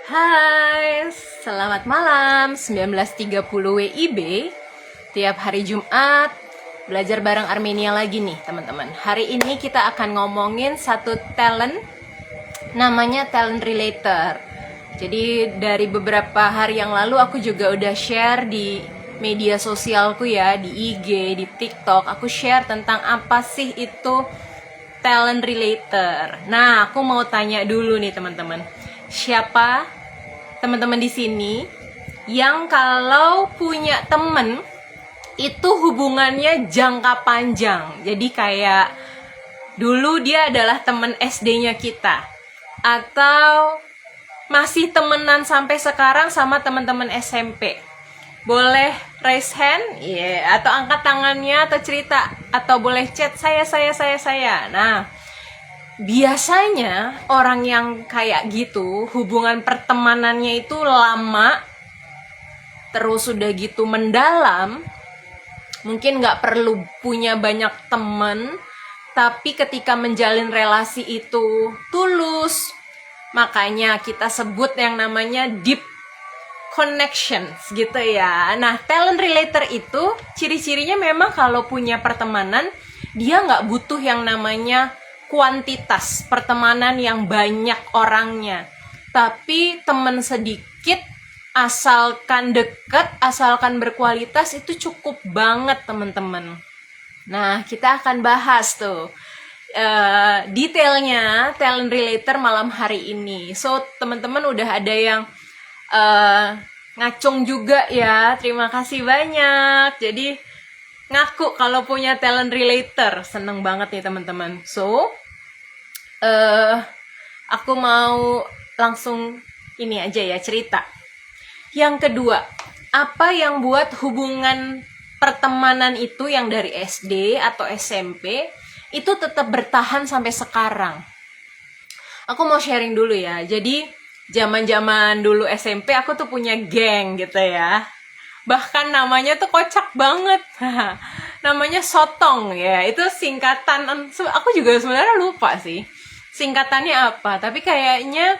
Hai, selamat malam 19.30 WIB. Tiap hari Jumat belajar bareng Armenia lagi nih teman-teman. Hari ini kita akan ngomongin satu talent, namanya talent relator. Jadi dari beberapa hari yang lalu aku juga udah share di media sosialku ya, di IG, di TikTok. Aku share tentang apa sih itu talent relator. Nah, aku mau tanya dulu nih teman-teman. Siapa teman-teman di sini yang kalau punya temen itu hubungannya jangka panjang? Jadi kayak dulu dia adalah temen SD-nya kita, atau masih temenan sampai sekarang sama teman-teman SMP. Boleh raise hand, atau angkat tangannya, atau cerita, atau boleh chat saya. Nah, biasanya orang yang kayak gitu hubungan pertemanannya itu lama, terus udah gitu mendalam. Mungkin nggak perlu punya banyak temen, tapi ketika menjalin relasi itu tulus. Makanya kita sebut yang namanya deep connections gitu ya. Nah, talent relator itu ciri-cirinya memang kalau punya pertemanan, dia nggak butuh yang namanya kuantitas pertemanan yang banyak orangnya, tapi teman sedikit, asalkan deket, asalkan berkualitas, itu cukup banget teman-teman. Nah, kita akan bahas tuh detailnya talent relator malam hari ini. So, teman-teman udah ada yang ngacung juga ya, terima kasih banyak. Jadi ngaku kalau punya talent relator, seneng banget nih teman-teman. So, aku mau langsung ini aja ya, cerita. Yang kedua, apa yang buat hubungan pertemanan itu yang dari SD atau SMP itu tetap bertahan sampai sekarang? Aku mau sharing dulu ya. Jadi zaman-zaman dulu SMP aku tuh punya geng gitu ya. Bahkan namanya tuh kocak banget. Namanya Sotong ya. Itu singkatan, aku juga sebenarnya lupa sih singkatannya apa, tapi kayaknya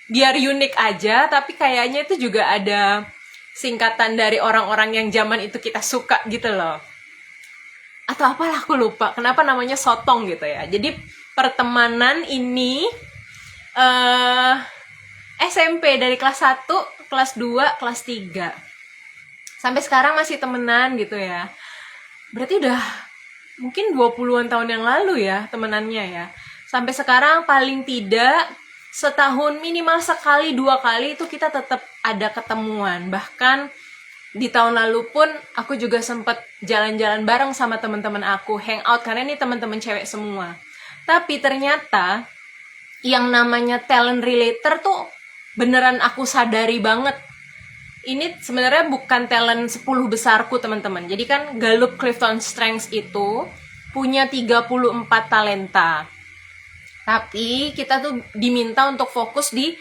biar unik aja, tapi kayaknya itu juga ada singkatan dari orang-orang yang zaman itu kita suka gitu loh. Atau apalah, aku lupa kenapa namanya Sotong gitu ya. Jadi pertemanan ini SMP dari kelas 1, kelas 2, kelas 3. Sampai sekarang masih temenan gitu ya. Berarti udah mungkin 20-an tahun yang lalu ya temenannya ya. Sampai sekarang paling tidak setahun minimal sekali 2 kali itu kita tetap ada ketemuan. Bahkan di tahun lalu pun aku juga sempat jalan-jalan bareng sama teman-teman aku, hangout, karena ini teman-teman cewek semua. Tapi ternyata yang namanya talent relator tuh beneran aku sadari banget. Ini sebenarnya bukan talent 10 besarku teman-teman. Jadi kan Gallup Clifton Strengths itu punya 34 talenta. Tapi kita tuh diminta untuk fokus di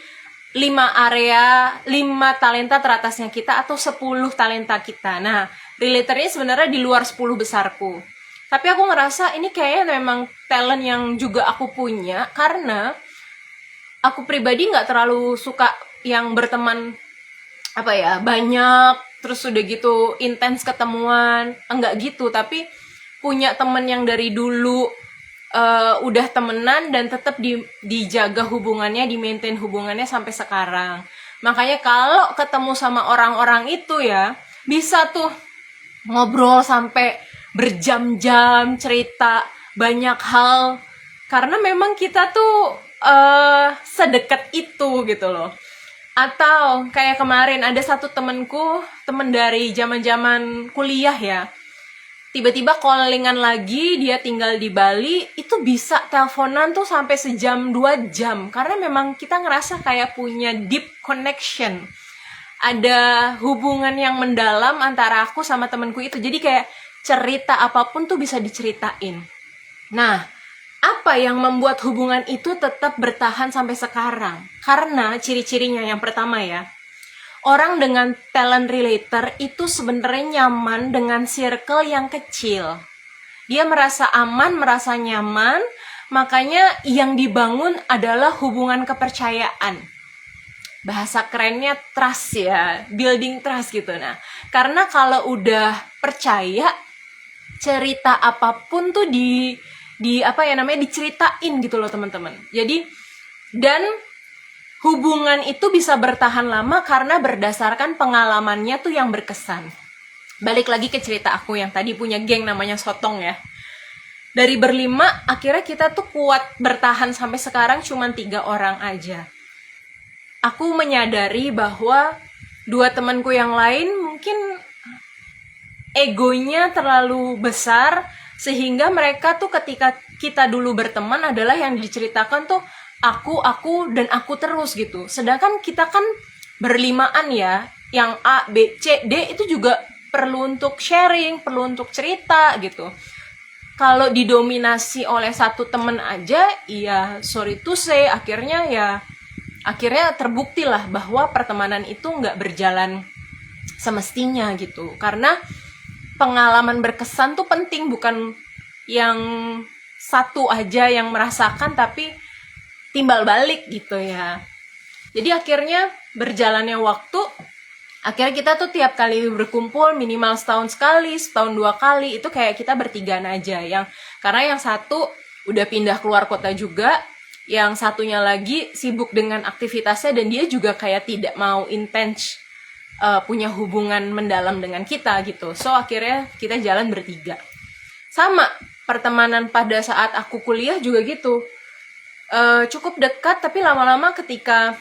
5 area, 5 talenta teratasnya kita atau 10 talenta kita. Nah, relatornya sebenarnya di luar 10 besarku. Tapi aku ngerasa ini kayaknya memang talent yang juga aku punya, karena aku pribadi nggak terlalu suka yang berteman banyak, terus udah gitu intens ketemuan, enggak gitu. Tapi punya temen yang dari dulu udah temenan dan tetap dijaga hubungannya, di-maintain hubungannya sampai sekarang. Makanya kalau ketemu sama orang-orang itu ya, bisa tuh ngobrol sampai berjam-jam, cerita banyak hal, karena memang kita tuh sedekat itu gitu loh. Atau kayak kemarin ada satu temenku, temen dari zaman-zaman kuliah ya, tiba-tiba callingan lagi, dia tinggal di Bali, itu bisa teleponan tuh sampai sejam 2 jam, karena memang kita ngerasa kayak punya deep connection, ada hubungan yang mendalam antara aku sama temenku itu. Jadi kayak cerita apapun tuh bisa diceritain. Nah, apa yang membuat hubungan itu tetap bertahan sampai sekarang? Karena ciri-cirinya yang pertama ya, orang dengan talent relator itu sebenarnya nyaman dengan circle yang kecil. Dia merasa aman, merasa nyaman, Makanya yang dibangun adalah hubungan kepercayaan. Bahasa kerennya trust ya, building trust gitu. Nah, karena kalau udah percaya, cerita apapun tuh diceritain gitu loh teman-teman. Jadi dan hubungan itu bisa bertahan lama karena berdasarkan pengalamannya tuh yang berkesan. Balik lagi ke cerita aku yang tadi punya geng namanya Sotong ya. Dari berlima, akhirnya kita tuh kuat bertahan sampai sekarang cuma 3 orang aja. Aku menyadari bahwa 2 temanku yang lain mungkin egonya terlalu besar, sehingga mereka tuh ketika kita dulu berteman adalah yang diceritakan tuh aku, dan aku terus gitu. Sedangkan kita kan berlimaan ya, yang A, B, C, D itu juga perlu untuk sharing, perlu untuk cerita gitu. Kalau didominasi oleh satu temen aja, ya sorry to say, akhirnya terbukti lah bahwa pertemanan itu nggak berjalan semestinya gitu. Karena pengalaman berkesan tuh penting, bukan yang satu aja yang merasakan tapi timbal balik gitu ya. Jadi akhirnya berjalannya waktu, akhirnya kita tuh tiap kali berkumpul minimal setahun sekali, setahun 2 kali, itu kayak kita bertigaan aja. Karena yang satu udah pindah keluar kota juga, yang satunya lagi sibuk dengan aktivitasnya dan dia juga kayak tidak mau intens punya hubungan mendalam dengan kita gitu. So akhirnya kita jalan bertiga. Sama pertemanan pada saat aku kuliah juga gitu. Cukup dekat, tapi lama-lama ketika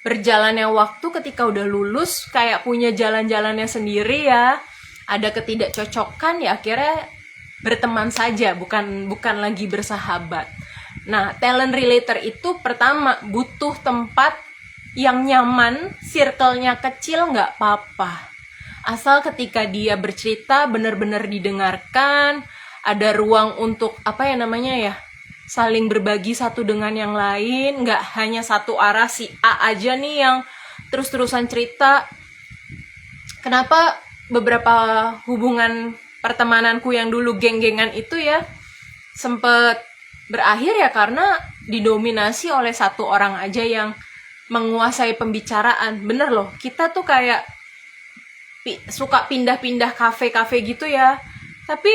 berjalannya waktu, ketika udah lulus kayak punya jalan-jalannya sendiri ya, ada ketidakcocokan ya, akhirnya berteman saja, bukan lagi bersahabat. Nah, talent relator itu pertama butuh tempat yang nyaman, circle-nya kecil nggak apa-apa. Asal ketika dia bercerita benar-benar didengarkan, ada ruang untuk saling berbagi satu dengan yang lain, nggak hanya satu arah si A aja nih yang terus-terusan cerita. Kenapa beberapa hubungan pertemananku yang dulu geng-gengan itu ya sempet berakhir ya karena didominasi oleh satu orang aja yang menguasai pembicaraan. Bener loh, kita tuh kayak suka pindah-pindah kafe-kafe gitu ya, tapi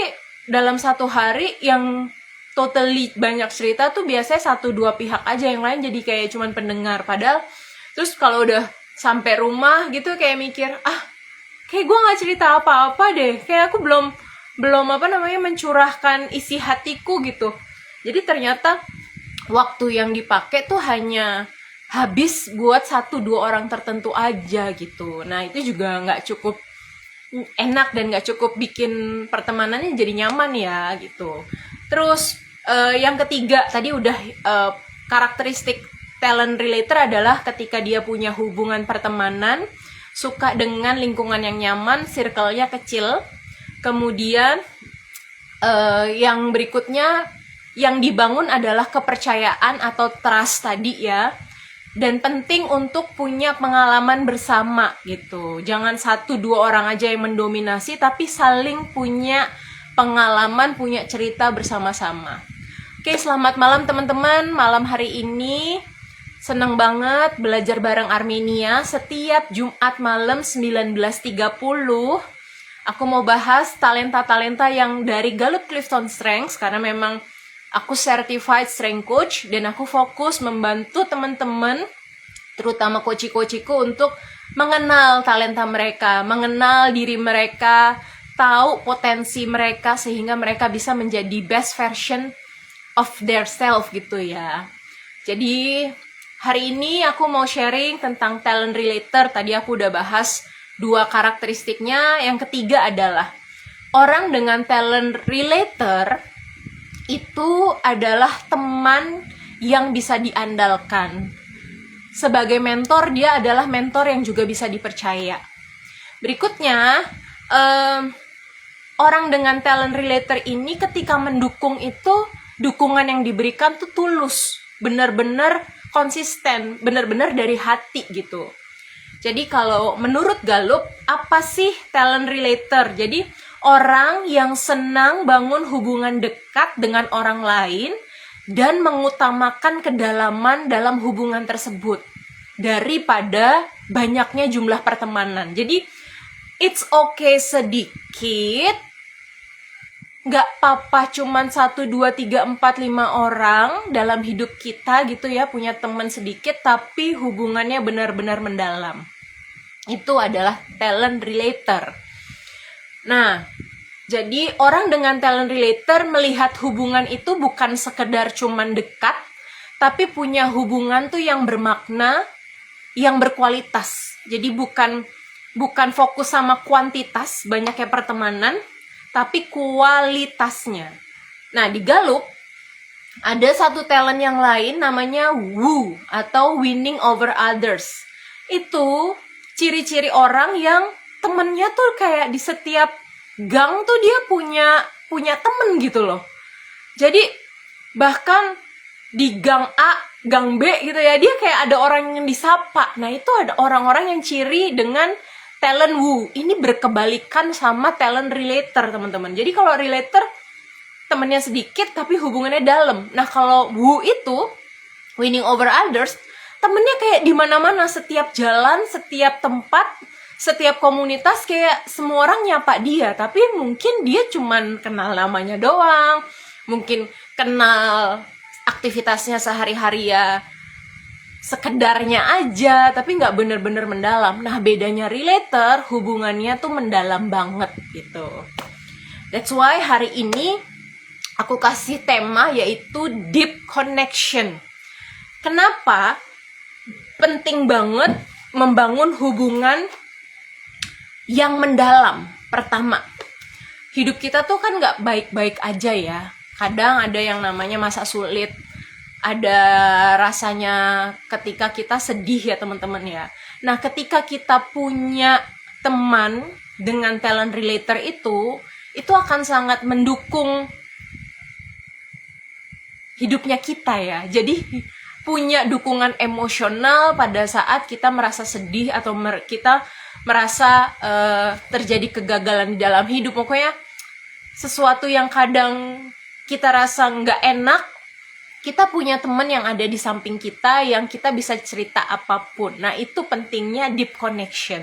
dalam satu hari yang totally banyak cerita tuh biasanya 1-2 pihak aja, yang lain jadi kayak cuman pendengar. Padahal terus kalau udah sampai rumah gitu kayak mikir, kayak gue nggak cerita apa-apa deh, kayak aku belum mencurahkan isi hatiku gitu. Jadi ternyata waktu yang dipakai tuh hanya habis buat 1-2 orang tertentu aja gitu. Nah itu juga nggak cukup enak dan nggak cukup bikin pertemanannya jadi nyaman ya gitu. Terus yang ketiga tadi udah karakteristik talent relator adalah ketika dia punya hubungan pertemanan, suka dengan lingkungan yang nyaman, circle-nya kecil. Kemudian yang berikutnya yang dibangun adalah kepercayaan atau trust tadi ya. Dan penting untuk punya pengalaman bersama gitu. Jangan 1-2 orang aja yang mendominasi, tapi saling punya pengalaman, punya cerita bersama-sama. Oke, selamat malam teman-teman. Malam hari ini seneng banget belajar bareng Armenia. Setiap Jumat malam 19.30 aku mau bahas talenta-talenta yang dari Gallup Clifton Strengths, karena memang aku certified strength coach dan aku fokus membantu teman-teman, terutama coach-coachku, untuk mengenal talenta mereka, mengenal diri mereka, tahu potensi mereka sehingga mereka bisa menjadi best version of their self gitu ya. Jadi hari ini aku mau sharing tentang talent relator. Tadi aku udah bahas 2 karakteristiknya. Yang ketiga adalah orang dengan talent relator itu adalah teman yang bisa diandalkan. Sebagai mentor, dia adalah mentor yang juga bisa dipercaya. Berikutnya, orang dengan talent relator ini ketika mendukung itu, dukungan yang diberikan tuh tulus, benar-benar konsisten, benar-benar dari hati gitu. Jadi kalau menurut Gallup, apa sih talent relator? Jadi Orang yang senang bangun hubungan dekat dengan orang lain dan mengutamakan kedalaman dalam hubungan tersebut daripada banyaknya jumlah pertemanan. Jadi it's okay sedikit, nggak apa-apa cuman 1, 2, 3, 4, 5 orang dalam hidup kita gitu ya, punya teman sedikit tapi hubungannya benar-benar mendalam. Itu adalah talent relator. Nah, jadi orang dengan talent relator melihat hubungan itu bukan sekedar cuman dekat, tapi punya hubungan tuh yang bermakna, yang berkualitas. Jadi bukan fokus sama kuantitas, banyaknya pertemanan, tapi kualitasnya. Nah, di Gallup ada satu talent yang lain namanya woo atau winning over others. Itu ciri-ciri orang yang temennya tuh kayak di setiap gang tuh dia punya temen gitu loh. Jadi bahkan di gang A, gang B gitu ya, dia kayak ada orang yang disapa. Nah, itu ada orang-orang yang ciri dengan talent woo. Ini berkebalikan sama talent relator, teman-teman. Jadi kalau relator temennya sedikit tapi hubungannya dalam. Nah, kalau woo itu winning over others, temennya kayak di mana-mana, setiap jalan, setiap tempat, setiap komunitas kayak semua orang nyapa dia, tapi mungkin dia cuman kenal namanya doang, mungkin kenal aktivitasnya sehari-hari ya sekedarnya aja, tapi nggak bener-bener mendalam. Nah, bedanya relator, hubungannya tuh mendalam banget gitu. That's why hari ini aku kasih tema yaitu deep connection. Kenapa penting banget membangun hubungan yang mendalam? Pertama, hidup kita tuh kan nggak baik-baik aja ya. Kadang ada yang namanya masa sulit, ada rasanya ketika kita sedih ya teman-teman ya. Nah, ketika kita punya teman dengan talent relator itu akan sangat mendukung hidupnya kita ya. Jadi punya dukungan emosional pada saat kita merasa sedih atau kita merasa terjadi kegagalan di dalam hidup. Pokoknya sesuatu yang kadang kita rasa nggak enak, kita punya teman yang ada di samping kita yang kita bisa cerita apapun. Nah, itu pentingnya deep connection.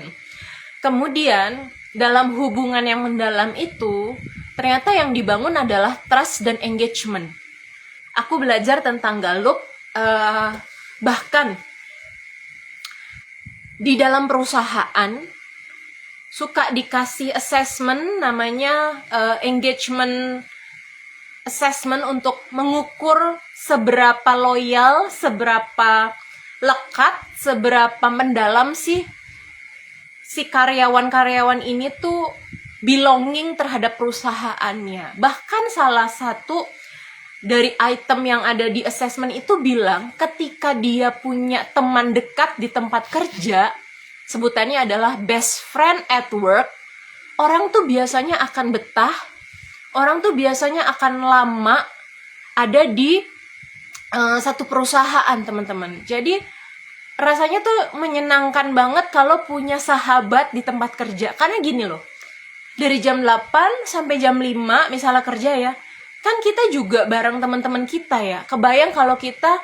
Kemudian dalam hubungan yang mendalam itu ternyata yang dibangun adalah trust dan engagement. Aku belajar tentang Gallup, bahkan di dalam perusahaan suka dikasih assessment namanya engagement assessment untuk mengukur seberapa loyal, seberapa lekat, seberapa mendalam sih si karyawan-karyawan ini tuh belonging terhadap perusahaannya. Bahkan salah satu dari item yang ada di assessment itu bilang ketika dia punya teman dekat di tempat kerja, sebutannya adalah best friend at work, orang tuh biasanya akan betah, orang tuh biasanya akan lama ada di satu perusahaan, teman-teman. Jadi rasanya tuh menyenangkan banget kalau punya sahabat di tempat kerja. Karena gini loh, dari jam 8 sampai jam 5 misalnya kerja ya, kan kita juga bareng teman-teman kita ya. Kebayang kalau kita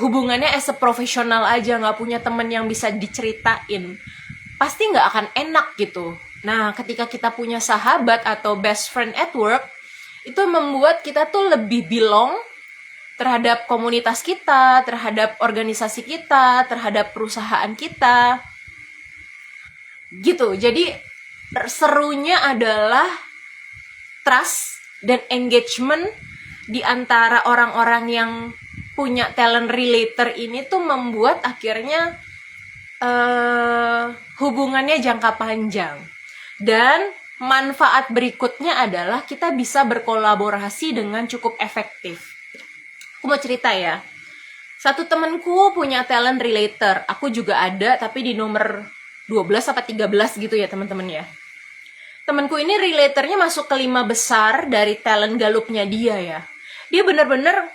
hubungannya as a profesional aja, nggak punya temen yang bisa diceritain, pasti nggak akan enak gitu. Nah, ketika kita punya sahabat atau best friend at work, itu membuat kita tuh lebih belong terhadap komunitas kita, terhadap organisasi kita, terhadap perusahaan kita gitu. Jadi serunya adalah trust dan engagement di antara orang-orang yang punya talent relator ini tuh membuat akhirnya hubungannya jangka panjang. Dan manfaat berikutnya adalah kita bisa berkolaborasi dengan cukup efektif. Aku mau cerita ya. Satu temanku punya talent relator, aku juga ada tapi di nomor 12 atau 13 gitu ya teman-teman ya. Temanku ini relatornya masuk ke 5 besar dari talent Gallup-nya dia ya. Dia bener-bener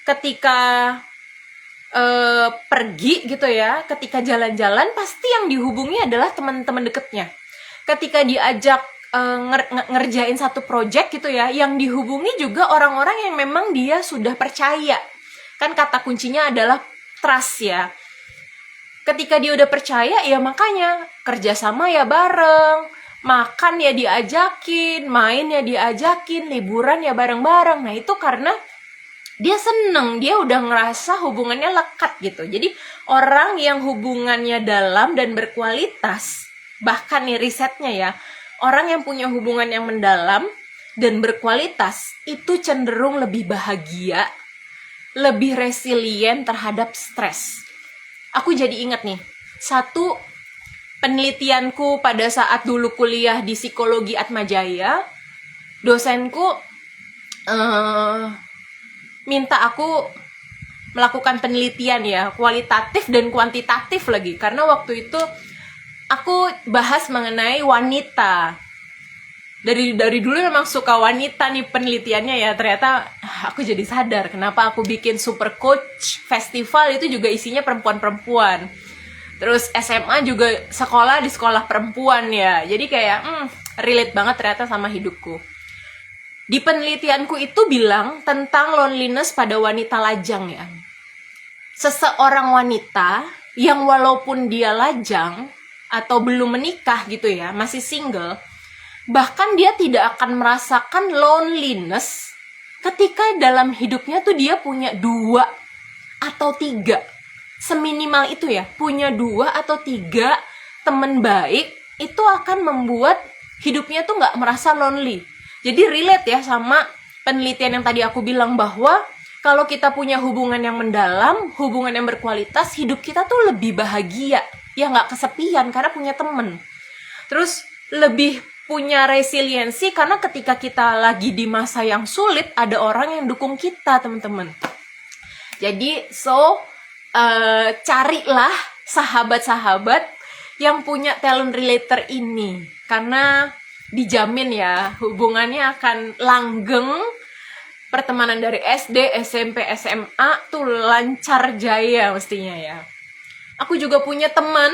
ketika pergi gitu ya, ketika jalan-jalan pasti yang dihubungi adalah teman-teman deketnya. Ketika diajak ngerjain satu project gitu ya, yang dihubungi juga orang-orang yang memang dia sudah percaya. Kan kata kuncinya adalah trust ya. Ketika dia udah percaya, ya makanya kerjasama ya bareng, makan ya diajakin, main ya diajakin, liburan ya bareng-bareng. Nah itu karena dia seneng, dia udah ngerasa hubungannya lekat gitu. Jadi orang yang hubungannya dalam dan berkualitas, bahkan nih risetnya ya, orang yang punya hubungan yang mendalam dan berkualitas itu cenderung lebih bahagia, lebih resilient terhadap stres. Aku jadi ingat nih, satu penelitianku pada saat dulu kuliah di psikologi Atmajaya, dosenku minta aku melakukan penelitian ya, kualitatif dan kuantitatif lagi, karena waktu itu aku bahas mengenai wanita. Dari dulu memang suka wanita nih penelitiannya ya. Ternyata aku jadi sadar kenapa aku bikin Super Coach Festival itu juga isinya perempuan-perempuan. Terus SMA juga sekolah di sekolah perempuan ya. Jadi kayak relate banget ternyata sama hidupku. Di penelitianku itu bilang tentang loneliness pada wanita lajang ya. Seseorang wanita yang walaupun dia lajang atau belum menikah gitu ya, masih single, bahkan dia tidak akan merasakan loneliness ketika dalam hidupnya tuh dia punya 2 atau 3, seminimal itu ya, punya 2 atau 3 teman baik, itu akan membuat hidupnya tuh nggak merasa lonely. Jadi relate ya sama penelitian yang tadi aku bilang, bahwa kalau kita punya hubungan yang mendalam, hubungan yang berkualitas, hidup kita tuh lebih bahagia, ya nggak kesepian karena punya temen. Terus lebih punya resiliensi karena ketika kita lagi di masa yang sulit, ada orang yang dukung kita, teman-teman. Jadi carilah sahabat-sahabat yang punya talent relator ini, karena dijamin ya hubungannya akan langgeng. Pertemanan dari SD, SMP, SMA tuh lancar jaya mestinya ya. Aku juga punya teman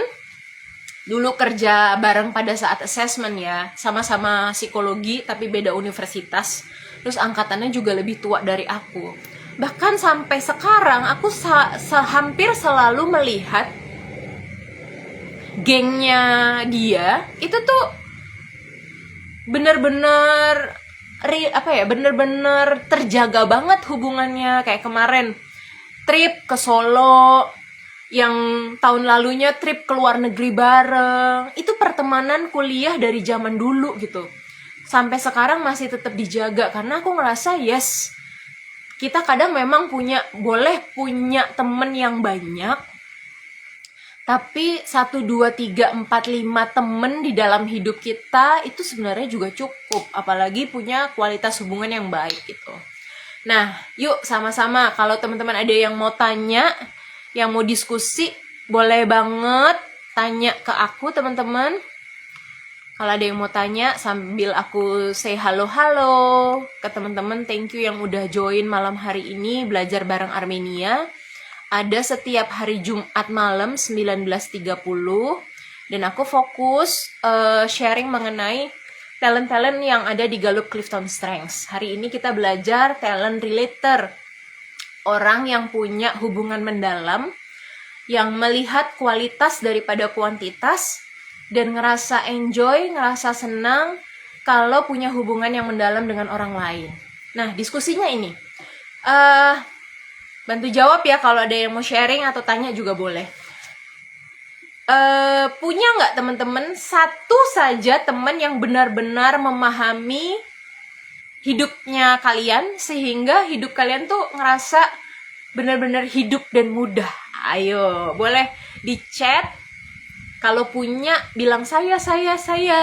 dulu kerja bareng pada saat assessment ya, sama-sama psikologi tapi beda universitas. Terus angkatannya juga lebih tua dari aku. Bahkan sampai sekarang aku hampir selalu melihat gengnya dia itu tuh bener-bener terjaga banget hubungannya. Kayak kemarin trip ke Solo, yang tahun lalunya trip ke luar negeri bareng. Itu pertemanan kuliah dari zaman dulu gitu, sampai sekarang masih tetap dijaga. Karena aku ngerasa yes, kita kadang memang boleh punya temen yang banyak, tapi 1, 2, 3, 4, 5 temen di dalam hidup kita itu sebenarnya juga cukup, apalagi punya kualitas hubungan yang baik gitu. Nah, yuk sama-sama, kalau teman-teman ada yang mau tanya, yang mau diskusi, boleh banget tanya ke aku, teman-teman. Kalau ada yang mau tanya sambil aku say halo-halo ke teman-teman, thank you yang udah join malam hari ini belajar bareng Armenia. Ada setiap hari Jumat malam 19.30, dan aku fokus sharing mengenai talent-talent yang ada di Gallup Clifton Strengths. Hari ini kita belajar talent relator, orang yang punya hubungan mendalam, yang melihat kualitas daripada kuantitas, dan ngerasa enjoy, ngerasa senang kalau punya hubungan yang mendalam dengan orang lain. Nah, diskusinya ini bantu jawab ya kalau ada yang mau sharing atau tanya juga boleh. Punya nggak teman-teman satu saja teman yang benar-benar memahami hidupnya kalian, sehingga hidup kalian tuh ngerasa benar-benar hidup dan mudah? Ayo, boleh di chat. Kalau punya, bilang saya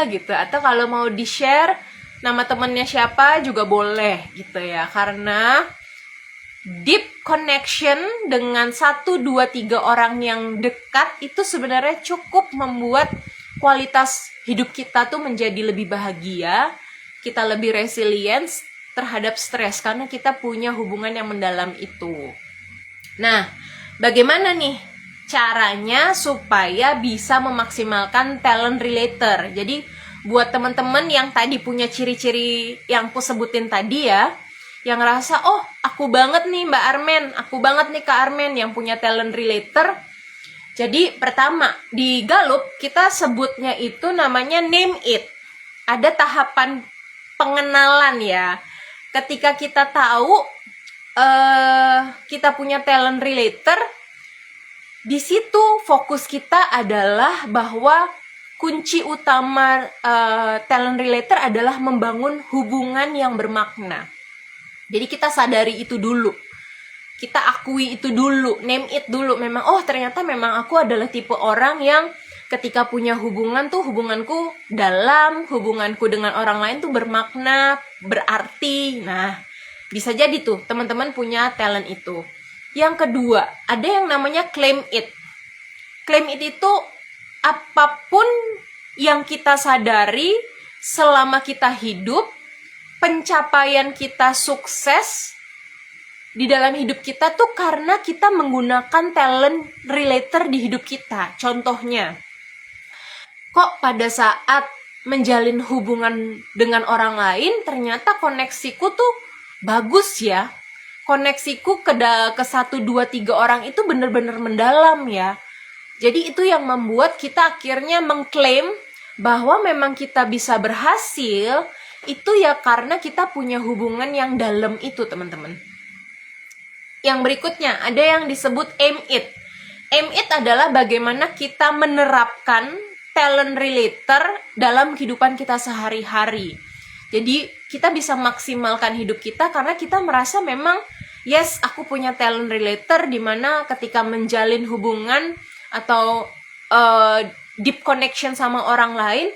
gitu. Atau kalau mau di-share nama temennya siapa juga boleh gitu ya. Karena deep connection dengan 1, 2, 3 orang yang dekat itu sebenarnya cukup membuat kualitas hidup kita tuh menjadi lebih bahagia. Kita lebih resilient terhadap stres karena kita punya hubungan yang mendalam itu. Nah, bagaimana nih caranya supaya bisa memaksimalkan talent relator? Jadi buat teman-teman yang tadi punya ciri-ciri yang aku sebutin tadi ya, yang ngerasa, oh aku banget nih Mbak Armen, aku banget nih Kak Armen yang punya talent relator. Jadi pertama, di Galup kita sebutnya itu namanya name it. Ada tahapan pengenalan ya. Ketika kita tahu kita punya talent relator, di situ fokus kita adalah bahwa kunci utama talent relator adalah membangun hubungan yang bermakna. Jadi kita sadari itu dulu, kita akui itu dulu, name it dulu. Memang, oh ternyata memang aku adalah tipe orang yang ketika punya hubungan tuh, hubunganku dalam, hubunganku dengan orang lain tuh bermakna, berarti. Nah, bisa jadi tuh teman-teman punya talent itu. Yang kedua, ada yang namanya claim it. Claim it itu apapun yang kita sadari selama kita hidup, pencapaian kita sukses di dalam hidup kita tuh karena kita menggunakan talent relator di hidup kita. Contohnya, kok pada saat menjalin hubungan dengan orang lain ternyata koneksiku tuh bagus ya. Koneksiku ke 1, 2, 3 orang itu benar-benar mendalam ya. Jadi itu yang membuat kita akhirnya mengklaim bahwa memang kita bisa berhasil itu ya karena kita punya hubungan yang dalam itu, teman-teman. Yang berikutnya, ada yang disebut aim it. Aim it adalah bagaimana kita menerapkan talent relator dalam kehidupan kita sehari-hari. Jadi, kita bisa maksimalkan hidup kita karena kita merasa memang, yes, aku punya talent relator di mana ketika menjalin hubungan atau deep connection sama orang lain,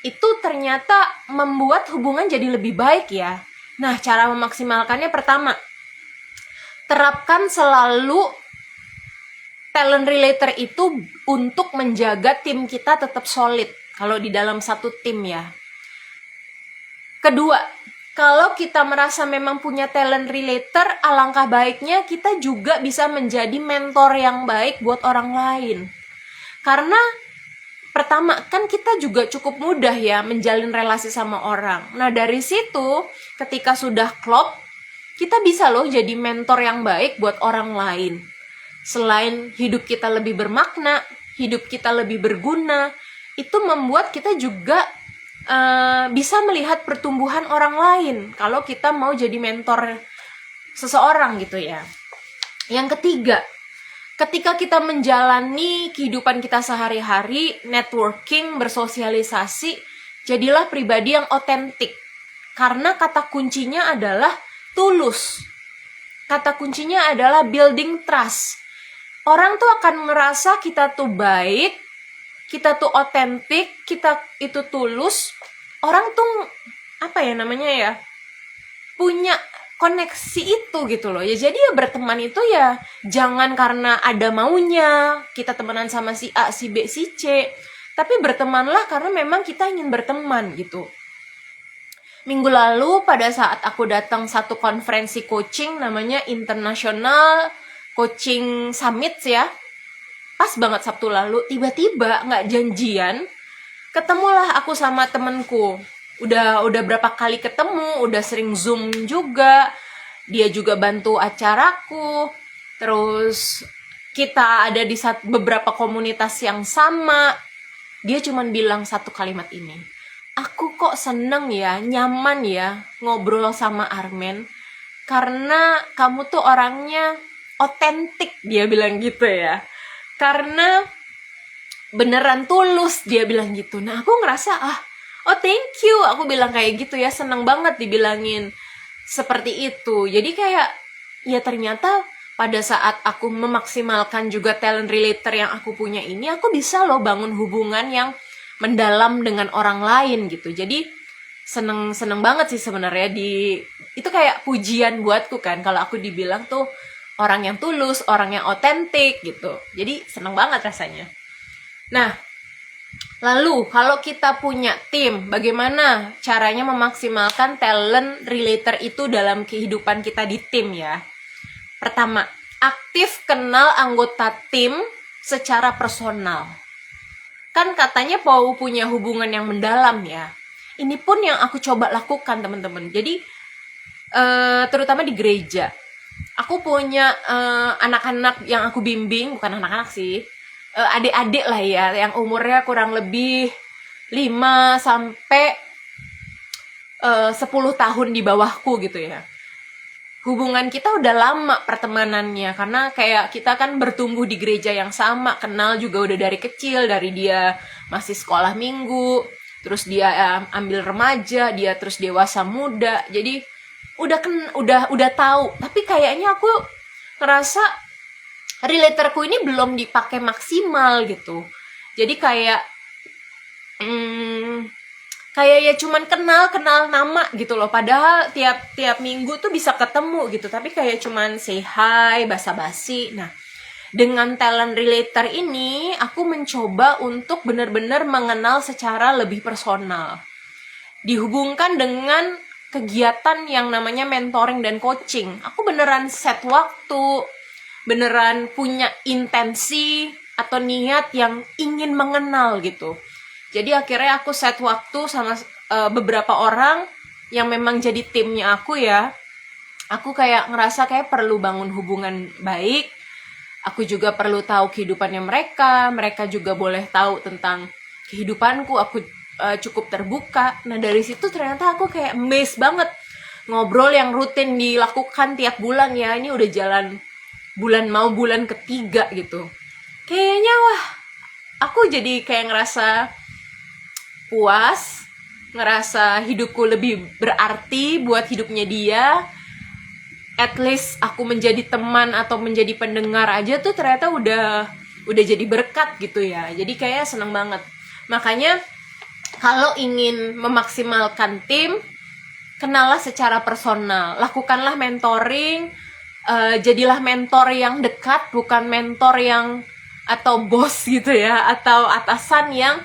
itu ternyata membuat hubungan jadi lebih baik ya. Nah, cara memaksimalkannya pertama, terapkan selalu talent relator itu untuk menjaga tim kita tetap solid kalau di dalam satu tim ya. Kedua, kalau kita merasa memang punya talent relator, alangkah baiknya kita juga bisa menjadi mentor yang baik buat orang lain. Karena pertama, kan kita juga cukup mudah ya menjalin relasi sama orang. Nah, dari situ, ketika sudah klop, kita bisa loh jadi mentor yang baik buat orang lain. Selain hidup kita lebih bermakna, hidup kita lebih berguna, itu membuat kita juga bisa melihat pertumbuhan orang lain kalau kita mau jadi mentor seseorang gitu ya. Yang ketiga, ketika kita menjalani kehidupan kita sehari-hari, networking, bersosialisasi, jadilah pribadi yang otentik. Karena kata kuncinya adalah tulus. Kata kuncinya adalah building trust. Orang tuh akan ngerasa kita tuh baik, kita tuh otentik, kita itu tulus. Orang tuh, punya koneksi itu gitu loh ya. Jadi ya berteman itu ya jangan karena ada maunya kita temenan sama si A, si B, si C, tapi bertemanlah karena memang kita ingin berteman gitu. Minggu lalu pada saat aku datang satu konferensi coaching namanya International Coaching Summit ya, pas banget Sabtu lalu, tiba-tiba nggak janjian ketemulah aku sama temenku. Udah berapa kali ketemu, udah sering Zoom juga. Dia juga bantu acaraku. Terus kita ada di beberapa komunitas yang sama. Dia cuman bilang satu kalimat ini. Aku kok seneng ya, nyaman ya ngobrol sama Armen. Karena kamu tuh orangnya otentik, dia bilang gitu ya. Karena beneran tulus, dia bilang gitu. Nah, aku ngerasa, oh thank you, aku bilang kayak gitu ya, seneng banget dibilangin seperti itu. Jadi kayak, ya ternyata pada saat aku memaksimalkan juga talent relator yang aku punya ini, aku bisa loh bangun hubungan yang mendalam dengan orang lain gitu. Jadi seneng banget sih sebenarnya itu kayak pujian buatku kan, kalau aku dibilang tuh orang yang tulus, orang yang otentik gitu. Jadi seneng banget rasanya. Nah, lalu kalau kita punya tim, bagaimana caranya memaksimalkan talent relator itu dalam kehidupan kita di tim ya? Pertama, aktif kenal anggota tim secara personal. Kan katanya mau punya hubungan yang mendalam ya. Ini pun yang aku coba lakukan teman-teman. Jadi terutama di gereja. Aku punya anak-anak yang aku bimbing, bukan anak-anak sih. Adik-adik lah ya, yang umurnya kurang lebih 5 sampai 10 tahun di bawahku gitu ya. Hubungan kita udah lama pertemanannya, karena kayak kita kan bertumbuh di gereja yang sama, kenal juga udah dari kecil, dari dia masih sekolah minggu, terus dia ambil remaja, dia terus dewasa muda, jadi udah tahu. Tapi kayaknya aku ngerasa relatorku ini belum dipakai maksimal gitu. Jadi kayak kayak ya cuman kenal nama gitu loh, padahal tiap minggu tuh bisa ketemu gitu, tapi kayak cuman say hi, basa-basi. Nah, dengan talent relator ini aku mencoba untuk benar-benar mengenal secara lebih personal, dihubungkan dengan kegiatan yang namanya mentoring dan coaching. Aku beneran set waktu, beneran punya intensi atau niat yang ingin mengenal gitu. Jadi akhirnya aku set waktu sama beberapa orang yang memang jadi timnya aku ya. Aku kayak ngerasa kayak perlu bangun hubungan baik. Aku juga perlu tahu kehidupannya mereka. Mereka juga boleh tahu tentang kehidupanku. Aku cukup terbuka. Nah dari situ ternyata aku kayak amazed banget. Ngobrol yang rutin dilakukan tiap bulan ya. Ini udah jalan bulan ketiga gitu. Kayaknya wah, aku jadi kayak ngerasa puas, ngerasa hidupku lebih berarti buat hidupnya dia. At least aku menjadi teman atau menjadi pendengar aja tuh ternyata udah jadi berkat gitu ya. Jadi kayak seneng banget. Makanya kalau ingin memaksimalkan tim, kenalah secara personal, lakukanlah mentoring, jadilah mentor yang dekat, bukan mentor yang atau bos gitu ya, atau atasan yang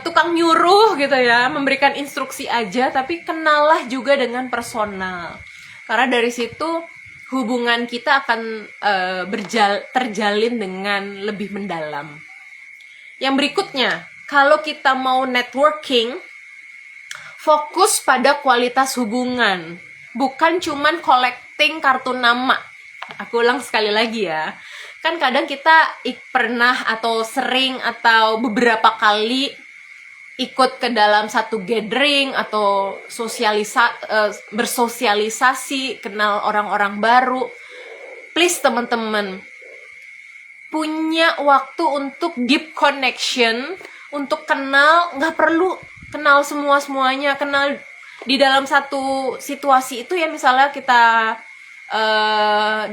tukang nyuruh gitu ya, memberikan instruksi aja, tapi kenallah juga dengan personal. Karena dari situ hubungan kita akan terjalin dengan lebih mendalam. Yang berikutnya, kalau kita mau networking, fokus pada kualitas hubungan, bukan cuman collecting kartu nama. Aku ulang sekali lagi ya. Kan kadang kita pernah atau sering atau beberapa kali ikut ke dalam satu gathering atau bersosialisasi, kenal orang-orang baru. Please teman-teman, punya waktu untuk deep connection, untuk kenal, nggak perlu kenal semuanya, kenal di dalam satu situasi itu ya. Misalnya kita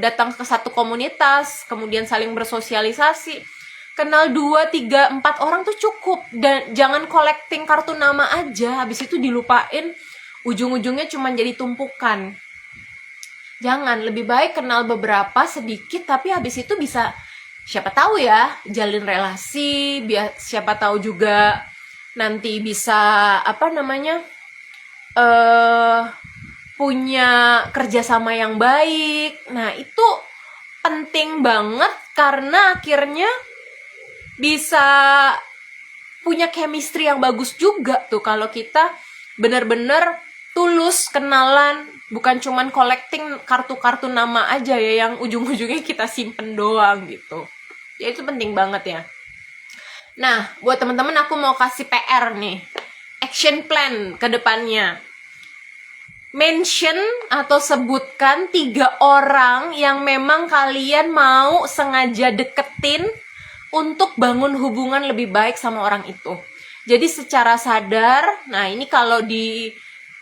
datang ke satu komunitas, kemudian saling bersosialisasi, kenal 2, 3, 4 orang tuh cukup. Dan jangan collecting kartu nama aja, habis itu dilupain, ujung-ujungnya cuma jadi tumpukan. Jangan, lebih baik kenal beberapa sedikit, tapi habis itu bisa, siapa tahu ya, jalin relasi, siapa tahu juga nanti bisa punya kerjasama yang baik. Nah itu penting banget, karena akhirnya bisa punya chemistry yang bagus juga tuh kalau kita benar-benar tulus kenalan, bukan cuman collecting kartu-kartu nama aja ya yang ujung-ujungnya kita simpen doang gitu. Ya itu penting banget ya. Nah, buat teman-teman aku mau kasih PR nih. Action plan ke depannya. Mention atau sebutkan 3 orang yang memang kalian mau sengaja deketin untuk bangun hubungan lebih baik sama orang itu. Jadi secara sadar, nah ini kalau di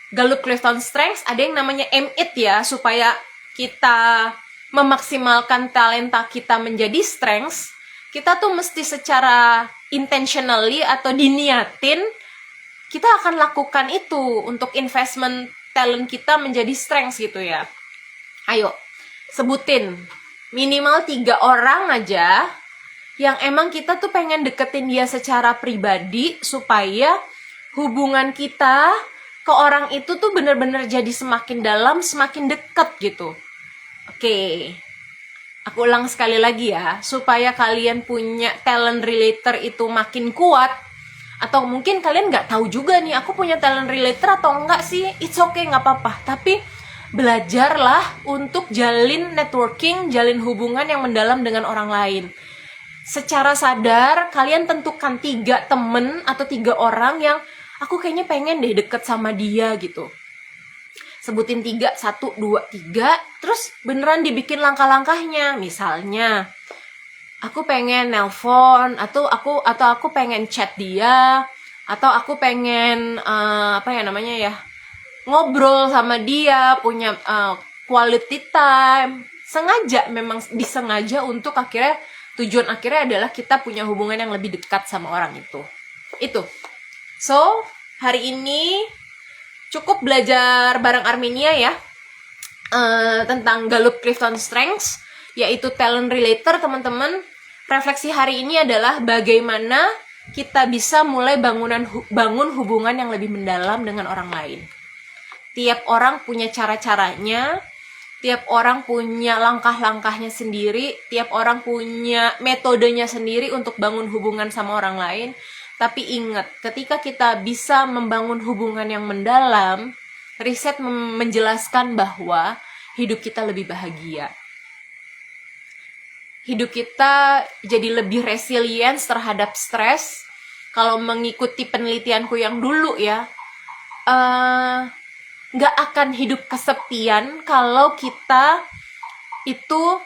Gallup Clifton Strengths ada yang namanya M8 ya, supaya kita memaksimalkan talenta kita menjadi strengths, kita tuh mesti secara intentionally atau diniatin, kita akan lakukan itu untuk investment talent kita menjadi strengths gitu ya. Ayo, sebutin minimal 3 orang aja yang emang kita tuh pengen deketin dia secara pribadi, supaya hubungan kita ke orang itu tuh bener-bener jadi semakin dalam, semakin deket gitu. Oke. Aku ulang sekali lagi ya, supaya kalian punya talent relator itu makin kuat, atau mungkin kalian nggak tahu juga nih, aku punya talent relator atau enggak sih, it's okay, nggak apa-apa. Tapi belajarlah untuk jalin networking, jalin hubungan yang mendalam dengan orang lain. Secara sadar, kalian tentukan 3 temen atau 3 orang yang aku kayaknya pengen deh deket sama dia gitu. Sebutin 3, 1, 2, 3, terus beneran dibikin langkah-langkahnya. Misalnya, aku pengen nelpon, atau aku pengen chat dia, atau aku pengen ngobrol sama dia, punya quality time. Sengaja, memang disengaja untuk akhirnya tujuan akhirnya adalah kita punya hubungan yang lebih dekat sama orang itu. So, hari ini cukup belajar bareng Armenia ya, tentang Gallup-Clifton Strengths, yaitu talent relator, teman-teman. Refleksi hari ini adalah bagaimana kita bisa mulai bangun hubungan yang lebih mendalam dengan orang lain. Tiap orang punya cara-caranya, tiap orang punya langkah-langkahnya sendiri, tiap orang punya metodenya sendiri untuk bangun hubungan sama orang lain. Tapi ingat, ketika kita bisa membangun hubungan yang mendalam, riset menjelaskan bahwa hidup kita lebih bahagia. Hidup kita jadi lebih resilient terhadap stres. Kalau mengikuti penelitianku yang dulu ya, nggak akan hidup kesepian kalau kita itu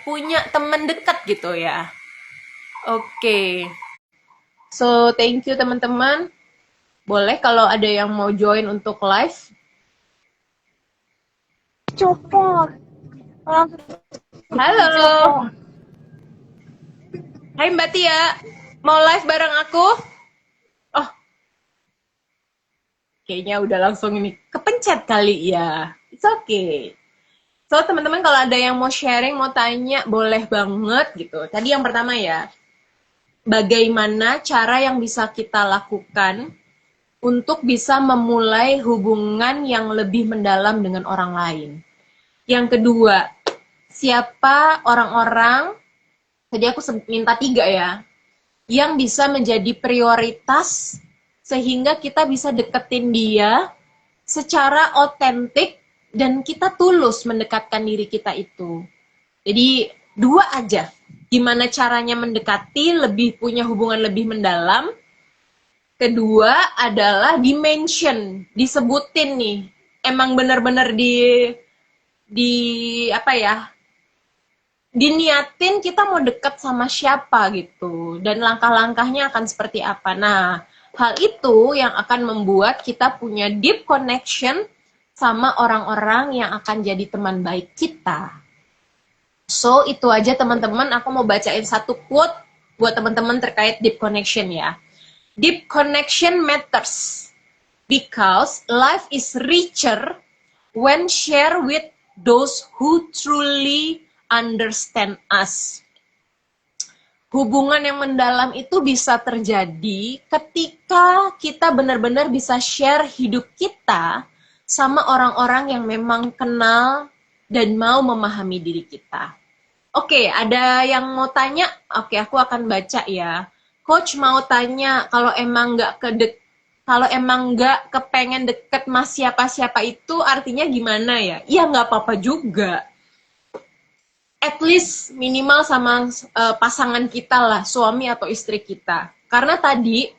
punya teman dekat gitu ya. Oke. So, thank you teman-teman. Boleh kalau ada yang mau join untuk live. Copot. Halo. Hai Mbak Tia. Mau live bareng aku? Oh. Kayaknya udah langsung ini kepencet kali ya. It's okay. So, teman-teman kalau ada yang mau sharing, mau tanya, boleh banget gitu. Tadi yang pertama ya, bagaimana cara yang bisa kita lakukan untuk bisa memulai hubungan yang lebih mendalam dengan orang lain. Yang kedua, siapa orang-orang, tadi aku minta 3 ya, yang bisa menjadi prioritas sehingga kita bisa deketin dia secara otentik dan kita tulus mendekatkan diri kita itu. Jadi 2 aja. Gimana caranya mendekati, lebih punya hubungan lebih mendalam. Kedua adalah dimension, disebutin nih. Emang benar-benar diniatin kita mau deket sama siapa gitu. Dan langkah-langkahnya akan seperti apa. Nah, hal itu yang akan membuat kita punya deep connection sama orang-orang yang akan jadi teman baik kita. So, itu aja teman-teman. Aku mau bacain 1 quote buat teman-teman terkait deep connection ya. Deep connection matters because life is richer when shared with those who truly understand us. Hubungan yang mendalam itu bisa terjadi ketika kita benar-benar bisa share hidup kita sama orang-orang yang memang kenal dan mau memahami diri kita. Oke, ada yang mau tanya? Oke, aku akan baca ya. Coach mau tanya, kalau emang nggak kepengen deket mas siapa-siapa itu artinya gimana ya? Iya nggak apa-apa juga. At least minimal sama pasangan kita lah, suami atau istri kita. Karena tadi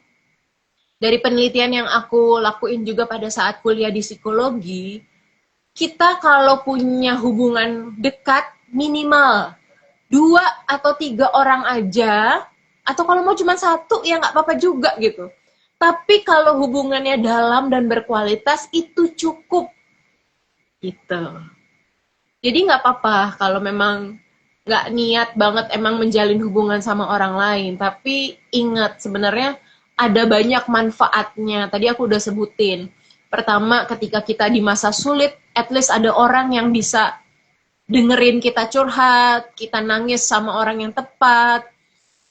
dari penelitian yang aku lakuin juga pada saat kuliah di psikologi, kita kalau punya hubungan dekat minimal 2 atau 3 orang aja, atau kalau mau cuma 1 ya nggak apa-apa juga gitu. Tapi kalau hubungannya dalam dan berkualitas itu cukup gitu. Jadi nggak apa-apa kalau memang nggak niat banget emang menjalin hubungan sama orang lain. Tapi ingat sebenarnya ada banyak manfaatnya. Tadi aku udah sebutin. Pertama, ketika kita di masa sulit, at least ada orang yang bisa dengerin kita curhat, kita nangis sama orang yang tepat,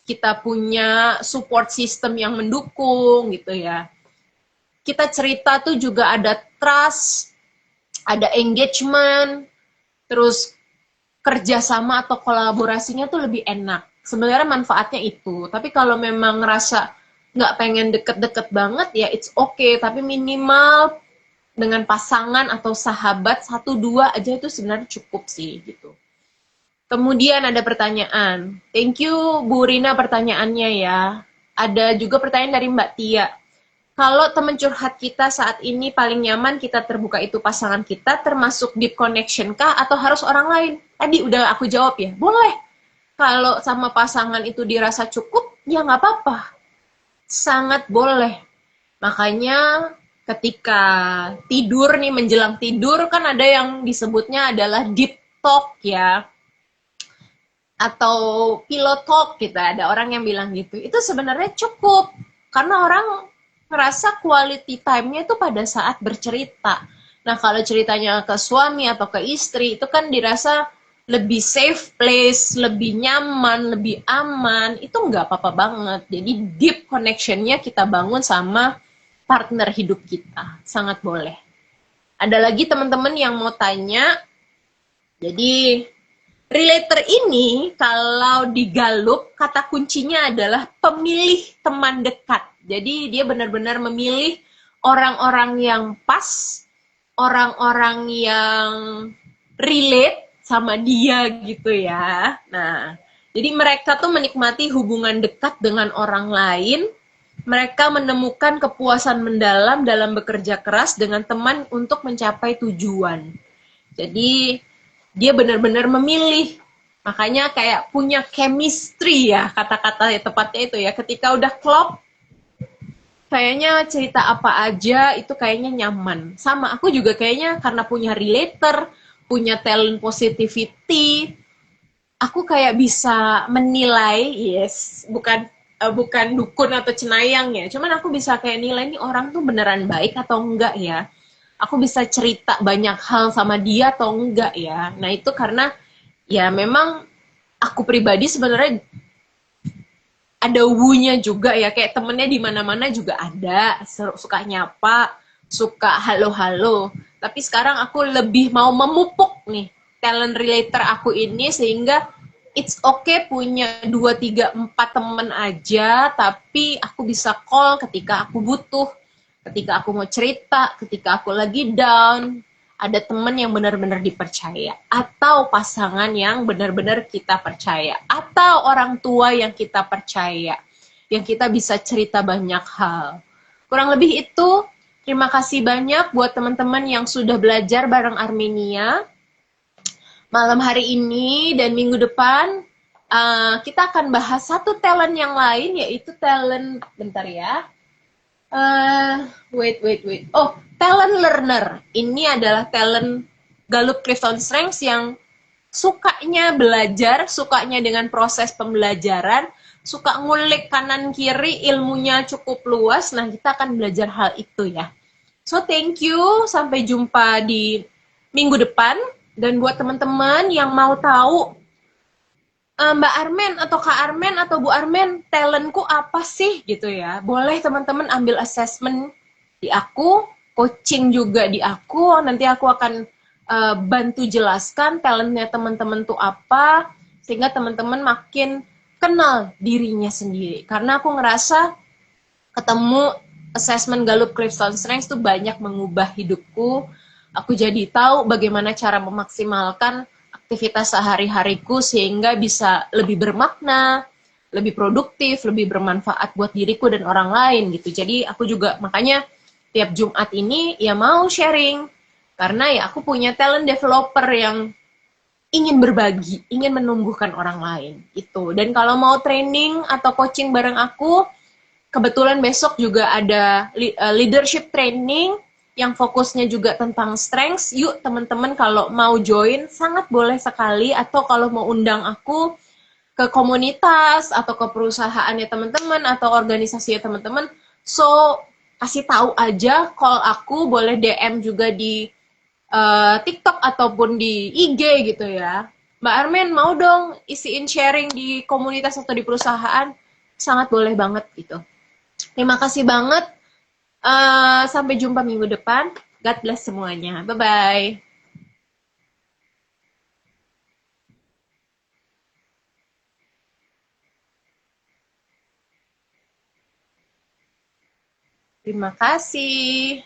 kita punya support system yang mendukung gitu ya. Kita cerita tuh juga ada trust, ada engagement, terus kerjasama atau kolaborasinya tuh lebih enak. Sebenarnya manfaatnya itu. Tapi kalau memang ngerasa nggak pengen deket-deket banget, ya it's okay. Tapi minimal dengan pasangan atau sahabat, satu dua aja itu sebenarnya cukup sih gitu. Kemudian ada pertanyaan. Thank you Bu Rina pertanyaannya ya. Ada juga pertanyaan dari Mbak Tia. Kalau teman curhat kita saat ini paling nyaman kita terbuka itu pasangan kita, termasuk deep connection kah atau harus orang lain? Tadi udah aku jawab ya, boleh. Kalau sama pasangan itu dirasa cukup, ya nggak apa-apa. Sangat boleh. Makanya ketika tidur nih, menjelang tidur kan ada yang disebutnya adalah deep talk ya. Atau pillow talk gitu, ada orang yang bilang gitu. Itu sebenarnya cukup. Karena orang ngerasa quality time-nya itu pada saat bercerita. Nah, kalau ceritanya ke suami atau ke istri, itu kan dirasa lebih safe place, lebih nyaman, lebih aman. Itu nggak apa-apa banget. Jadi deep connection-nya kita bangun sama partner hidup kita. Sangat boleh. Ada lagi teman-teman yang mau tanya. Jadi, relator ini kalau digalup, kata kuncinya adalah pemilih teman dekat. Jadi dia benar-benar memilih orang-orang yang pas, orang-orang yang relate sama dia gitu ya. Nah, jadi mereka tuh menikmati hubungan dekat dengan orang lain. Mereka menemukan kepuasan mendalam dalam bekerja keras dengan teman untuk mencapai tujuan. Jadi dia benar-benar memilih. Makanya kayak punya chemistry ya, kata-kata tepatnya itu ya. Ketika udah klop, kayaknya cerita apa aja itu kayaknya nyaman. Sama aku juga kayaknya karena punya relator, punya talent positivity, aku kayak bisa menilai, yes, bukan dukun atau cenayang ya. Cuman aku bisa kayak nilai nih orang tuh beneran baik atau enggak ya. Aku bisa cerita banyak hal sama dia atau enggak ya. Nah, itu karena ya memang aku pribadi sebenarnya ada wunya juga ya, kayak temennya di mana-mana juga ada, suka nyapa, suka halo-halo. Tapi sekarang aku lebih mau memupuk nih talent relator aku ini sehingga it's okay punya 2, 3, 4 temen aja, tapi aku bisa call ketika aku butuh, ketika aku mau cerita, ketika aku lagi down, ada temen yang benar-benar dipercaya, atau pasangan yang benar-benar kita percaya, atau orang tua yang kita percaya, yang kita bisa cerita banyak hal. Kurang lebih itu. Terima kasih banyak buat teman-teman yang sudah belajar bareng Armenia malam hari ini dan minggu depan. Kita akan bahas satu talent yang lain, yaitu talent, bentar ya, wait. Oh, talent learner. Ini adalah talent Gallup Clifton Strengths yang sukanya belajar, sukanya dengan proses pembelajaran, suka ngulik kanan kiri, ilmunya cukup luas. Nah, kita akan belajar hal itu ya. So, thank you. Sampai jumpa di minggu depan. Dan buat teman-teman yang mau tahu Mbak Armen atau Kak Armen atau Bu Armen, talentku apa sih gitu ya. Boleh teman-teman ambil assessment di aku, coaching juga di aku. Nanti aku akan bantu jelaskan talentnya teman-teman tuh apa, sehingga teman-teman makin kenal dirinya sendiri. Karena aku ngerasa ketemu assessment Gallup Clifton Strengths tuh banyak mengubah hidupku. Aku jadi tahu bagaimana cara memaksimalkan aktivitas sehari-hariku sehingga bisa lebih bermakna, lebih produktif, lebih bermanfaat buat diriku dan orang lain gitu. Jadi aku juga makanya tiap Jumat ini ya mau sharing karena ya aku punya talent developer yang ingin berbagi, ingin menumbuhkan orang lain itu. Dan kalau mau training atau coaching bareng aku, kebetulan besok juga ada leadership training yang fokusnya juga tentang strengths. Yuk teman-teman kalau mau join sangat boleh sekali, atau kalau mau undang aku ke komunitas atau ke perusahaannya teman-teman atau organisasinya teman-teman, so kasih tahu aja, call aku, boleh DM juga di TikTok ataupun di IG gitu ya. Mbak Armen mau dong isiin sharing di komunitas atau di perusahaan, sangat boleh banget gitu. Terima kasih banget. Sampai jumpa minggu depan. God bless semuanya. Bye-bye. Terima kasih.